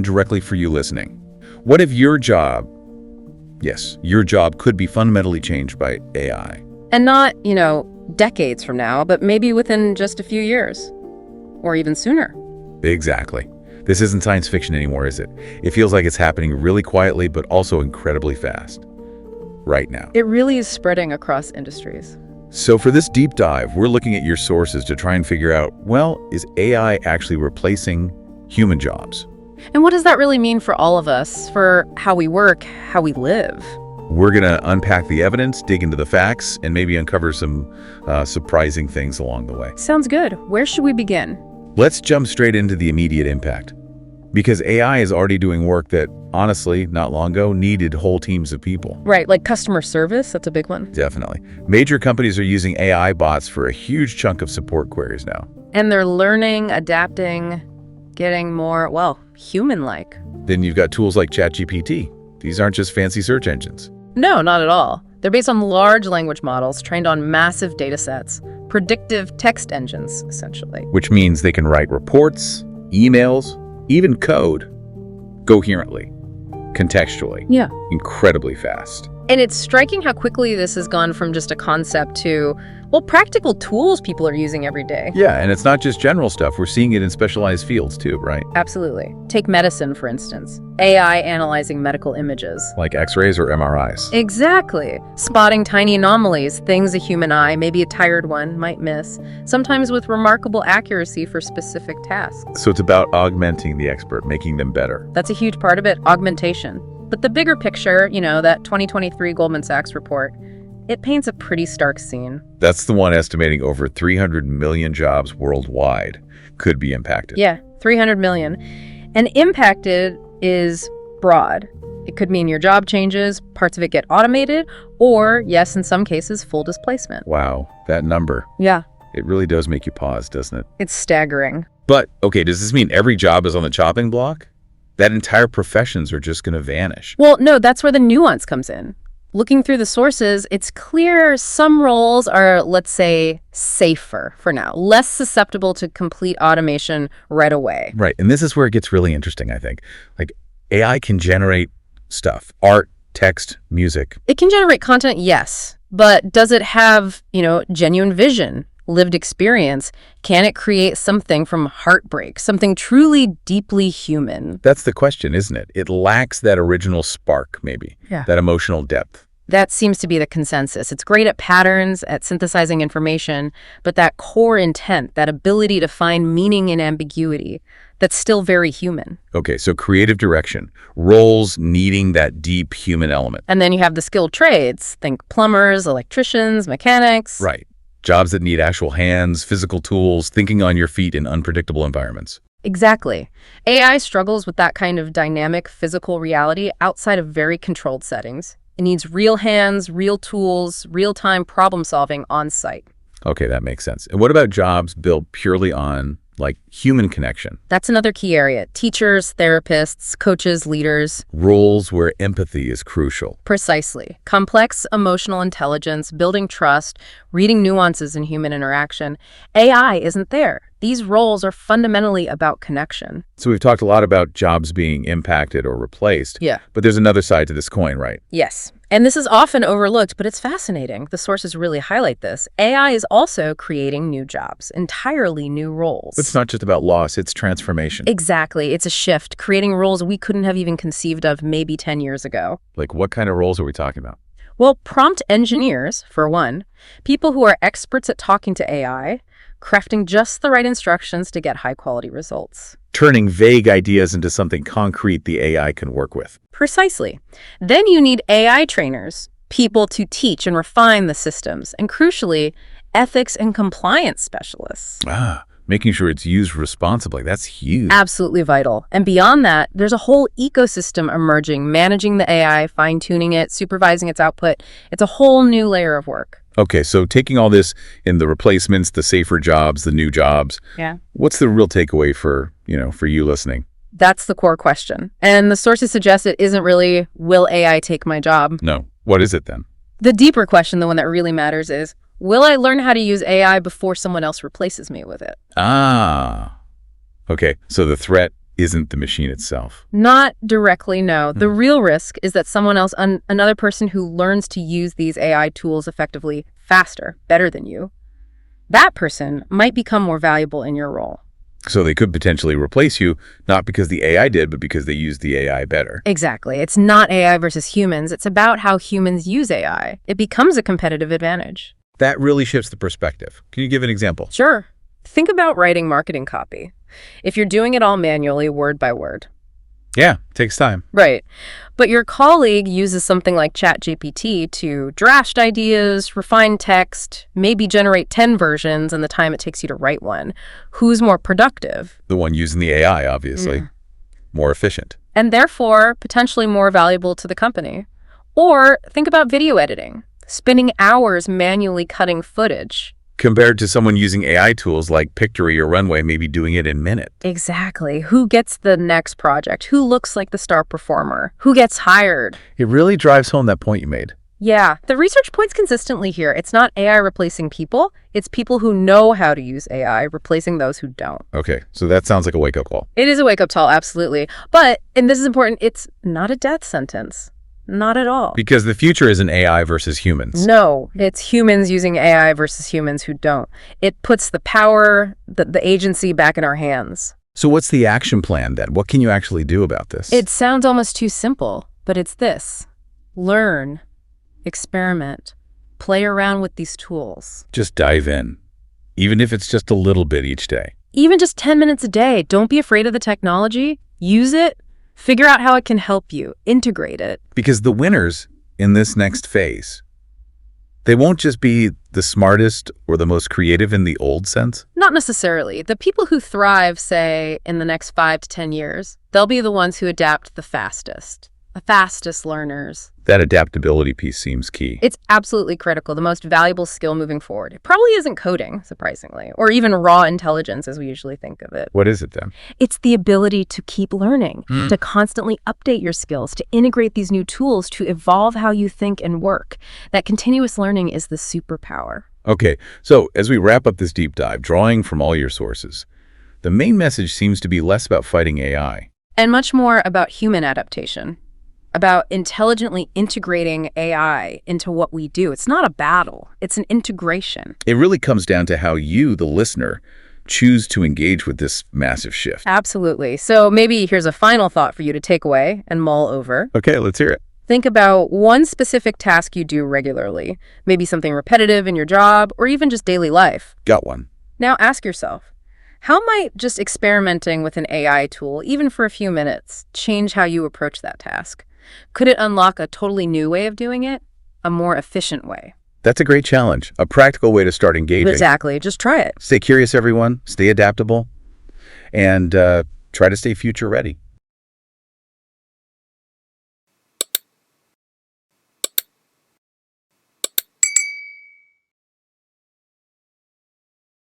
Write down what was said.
question directly for you listening. What if your job, yes, your job could be fundamentally changed by AI? And not, decades from now, but maybe within just a few years. Or even sooner. Exactly. This isn't science fiction anymore, is it? It feels like it's happening really quietly, but also incredibly fast. Right now. It really is spreading across industries. So for this deep dive, we're looking at your sources to try and figure out, well, is AI actually replacing human jobs? And what does that really mean for all of us, for how we work, how we live? We're going to unpack the evidence, dig into the facts, and maybe uncover some surprising things along the way. Sounds good. Where should we begin? Let's jump straight into the immediate impact. Because AI is already doing work that, honestly, not long ago, needed whole teams of people. Right, like customer service, that's a big one. Definitely. Major companies are using AI bots for a huge chunk of support queries now. And they're learning, adapting, getting more, human-like. Then you've got tools like ChatGPT. These aren't just fancy search engines. No, not at all. They're based on large language models trained on massive data sets, predictive text engines, essentially. Which means they can write reports, emails, even code coherently, contextually. Yeah. Incredibly fast. And it's striking how quickly this has gone from just a concept to, practical tools people are using every day. Yeah, and it's not just general stuff. We're seeing it in specialized fields too, right? Absolutely. Take medicine, for instance. AI analyzing medical images. Like X-rays or MRIs. Exactly. Spotting tiny anomalies, things a human eye, maybe a tired one, might miss, sometimes with remarkable accuracy for specific tasks. So it's about augmenting the expert, making them better. That's a huge part of it, augmentation. But the bigger picture, that 2023 Goldman Sachs report, it paints a pretty stark scene. That's the one estimating over 300 million jobs worldwide could be impacted. Yeah, 300 million. And impacted is broad. It could mean your job changes, parts of it get automated, or, yes, in some cases, full displacement. Wow, that number. Yeah. It really does make you pause, doesn't it? It's staggering. But, okay, does this mean every job is on the chopping block? That entire professions are just going to vanish? Well, no, that's where the nuance comes in. Looking through the sources, it's clear some roles are, let's say, safer for now, less susceptible to complete automation right away. Right, and this is where it gets really interesting, I think. Like, AI can generate stuff, art, text, music. It can generate content, yes, but does it have, genuine vision, lived experience? Can it create something from heartbreak, something truly deeply human? That's the question, isn't it? It lacks that original spark, maybe. Yeah. That emotional depth. That seems to be the consensus. It's great at patterns, at synthesizing information, but that core intent, that ability to find meaning in ambiguity, that's still very human. Okay, so creative direction, roles needing that deep human element. And then you have the skilled trades. Think plumbers, electricians, mechanics. Right. Jobs that need actual hands, physical tools, thinking on your feet in unpredictable environments. Exactly. AI struggles with that kind of dynamic physical reality outside of very controlled settings. It needs real hands, real tools, real-time problem solving on site. Okay, that makes sense. And what about jobs built purely on, human connection? That's another key area. Teachers, therapists, coaches, leaders. Roles where empathy is crucial. Precisely. Complex emotional intelligence, building trust, reading nuances in human interaction. AI isn't there. These roles are fundamentally about connection. So we've talked a lot about jobs being impacted or replaced. Yeah. But there's another side to this coin, right? Yes. And this is often overlooked, but it's fascinating. The sources really highlight this. AI is also creating new jobs, entirely new roles. It's not just about loss, it's transformation. Exactly. It's a shift, creating roles we couldn't have even conceived of maybe 10 years ago. Like, what kind of roles are we talking about? Well, prompt engineers, for one, people who are experts at talking to AI, crafting just the right instructions to get high-quality results. Turning vague ideas into something concrete the AI can work with. Precisely. Then you need AI trainers, people to teach and refine the systems, and crucially, ethics and compliance specialists. Making sure it's used responsibly. That's huge. Absolutely vital. And beyond that, there's a whole ecosystem emerging, managing the AI, fine-tuning it, supervising its output. It's a whole new layer of work. Okay, so taking all this in the replacements, the safer jobs, the new jobs, yeah. What's the real takeaway for you listening? That's the core question. And the sources suggest it isn't really, will AI take my job? No. What is it then? The deeper question, the one that really matters, is, will I learn how to use AI before someone else replaces me with it? Okay, so the threat isn't the machine itself. Not directly, no. The real risk is that someone else, another person who learns to use these AI tools effectively faster, better than you, that person might become more valuable in your role. So they could potentially replace you, not because the AI did, but because they used the AI better. Exactly. It's not AI versus humans. It's about how humans use AI. It becomes a competitive advantage. That really shifts the perspective. Can you give an example? Sure. Think about writing marketing copy. If you're doing it all manually, word by word. Yeah, takes time. Right. But your colleague uses something like ChatGPT to draft ideas, refine text, maybe generate 10 versions in the time it takes you to write one. Who's more productive? The one using the AI, obviously. More efficient. And therefore, potentially more valuable to the company. Or think about video editing. Spending hours manually cutting footage. Compared to someone using AI tools like Pictory or Runway, maybe doing it in minutes. Exactly. Who gets the next project? Who looks like the star performer? Who gets hired? It really drives home that point you made. Yeah, the research points consistently here. It's not AI replacing people. It's people who know how to use AI replacing those who don't. Okay, so that sounds like a wake-up call. It is a wake-up call, absolutely. But, and this is important, it's not a death sentence. Not at all. Because the future isn't AI versus humans. No, it's humans using AI versus humans who don't. It puts the power, the agency back in our hands. So what's the action plan then? What can you actually do about this? It sounds almost too simple, but it's this. Learn, experiment, play around with these tools. Just dive in, even if it's just a little bit each day. Even just 10 minutes a day. Don't be afraid of the technology. Use it. Figure out how it can help you. Integrate it. Because the winners in this next phase, they won't just be the smartest or the most creative in the old sense. Not necessarily. The people who thrive, say, in the next 5 to 10 years, they'll be the ones who adapt the fastest learners. That adaptability piece seems key. It's absolutely critical, the most valuable skill moving forward. It probably isn't coding, surprisingly, or even raw intelligence as we usually think of it. What is it then? It's the ability to keep learning, to constantly update your skills, to integrate these new tools, to evolve how you think and work. That continuous learning is the superpower. Okay, so as we wrap up this deep dive, drawing from all your sources, the main message seems to be less about fighting AI. And much more about human adaptation. About intelligently integrating AI into what we do. It's not a battle. It's an integration. It really comes down to how you, the listener, choose to engage with this massive shift. Absolutely. So maybe here's a final thought for you to take away and mull over. Okay, let's hear it. Think about one specific task you do regularly, maybe something repetitive in your job or even just daily life. Got one. Now ask yourself, how might just experimenting with an AI tool, even for a few minutes, change how you approach that task? Could it unlock a totally new way of doing it? A more efficient way? That's a great challenge, a practical way to start engaging. Exactly. Just try it. Stay curious, everyone. Stay adaptable. And try to stay future ready.